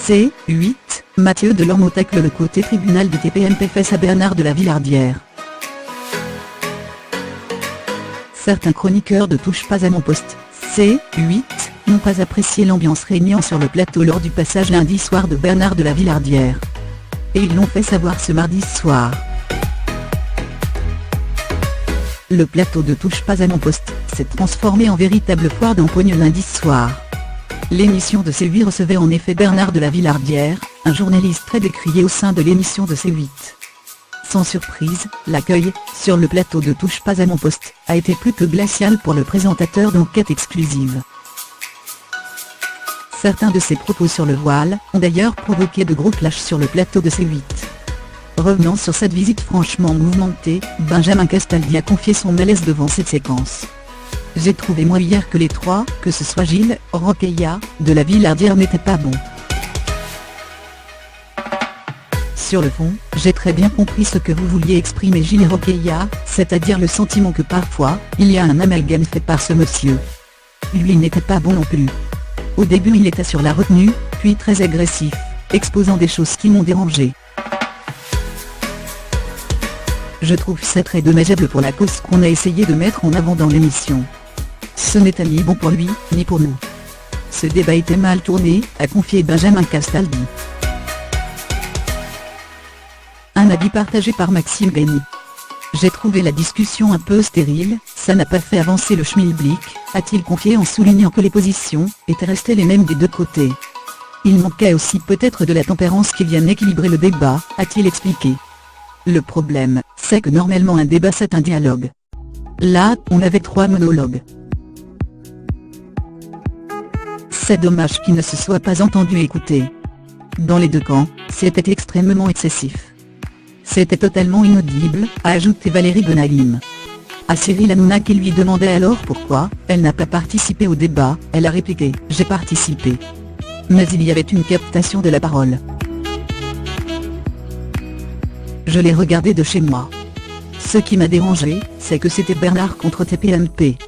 C8, Mathieu Delormeau tacle le côté tribunal du TPMP face à Bernard de la Villardière. Certains chroniqueurs de Touche pas à mon poste, C8, n'ont pas apprécié l'ambiance régnant sur le plateau lors du passage lundi soir de Bernard de la Villardière. Et ils l'ont fait savoir ce mardi soir. Le plateau de Touche pas à mon poste s'est transformé en véritable foire d'empoigne lundi soir. L'émission de C8 recevait en effet Bernard de la Villardière, un journaliste très décrié au sein de l'émission de C8. Sans surprise, l'accueil, sur le plateau de Touche pas à mon poste, a été plus que glacial pour le présentateur d'Enquête exclusive. Certains de ses propos sur le voile ont d'ailleurs provoqué de gros clashs sur le plateau de C8. Revenant sur cette visite franchement mouvementée, Benjamin Castaldi a confié son malaise devant cette séquence. « J'ai trouvé moi hier que les trois, que ce soit Gilles, Rocailla, de la Villardière n'étaient pas bons. Sur le fond, j'ai très bien compris ce que vous vouliez exprimer Gilles et Rocailla, c'est-à-dire le sentiment que parfois, il y a un amalgame fait par ce monsieur. Lui n'était pas bon non plus. Au début il était sur la retenue, puis très agressif, exposant des choses qui m'ont dérangé. Je trouve ça très dommageable pour la cause qu'on a essayé de mettre en avant dans l'émission. Ce n'était ni bon pour lui, ni pour nous. Ce débat était mal tourné, a confié Benjamin Castaldi. Un avis partagé par Maxime Gagny. J'ai trouvé la discussion un peu stérile, ça n'a pas fait avancer le schmilblick, a-t-il confié en soulignant que les positions étaient restées les mêmes des deux côtés. Il manquait aussi peut-être de la tempérance qui vienne équilibrer le débat, a-t-il expliqué. Le problème, c'est que normalement un débat c'est un dialogue. Là, on avait 3 monologues. C'est dommage qu'il ne se soit pas entendu écouter. Dans les deux camps, c'était extrêmement excessif. C'était totalement inaudible, a ajouté Valérie Benaïm. À Cyril Hanouna qui lui demandait alors pourquoi elle n'a pas participé au débat, elle a répliqué « J'ai participé ». Mais il y avait une captation de la parole. Je l'ai regardé de chez moi. Ce qui m'a dérangé, c'est que c'était Bernard contre TPMP.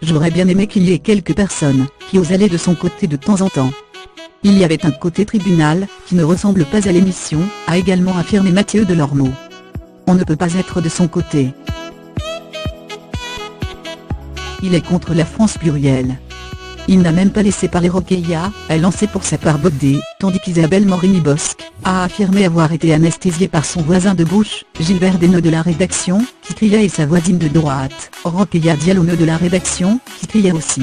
J'aurais bien aimé qu'il y ait quelques personnes qui osent aller de son côté de temps en temps. Il y avait un côté tribunal qui ne ressemble pas à l'émission, a également affirmé Mathieu Delormeau. On ne peut pas être de son côté. Il est contre la France plurielle. Il n'a même pas laissé parler Rocailla, a lancé pour sa part Baudet, tandis qu'Isabelle Morini-Bosc a affirmé avoir été anesthésiée par son voisin de bouche, Gilbert Desneux de la rédaction, qui criait et sa voisine de droite, Rocailla Diallo de la rédaction, qui criait aussi.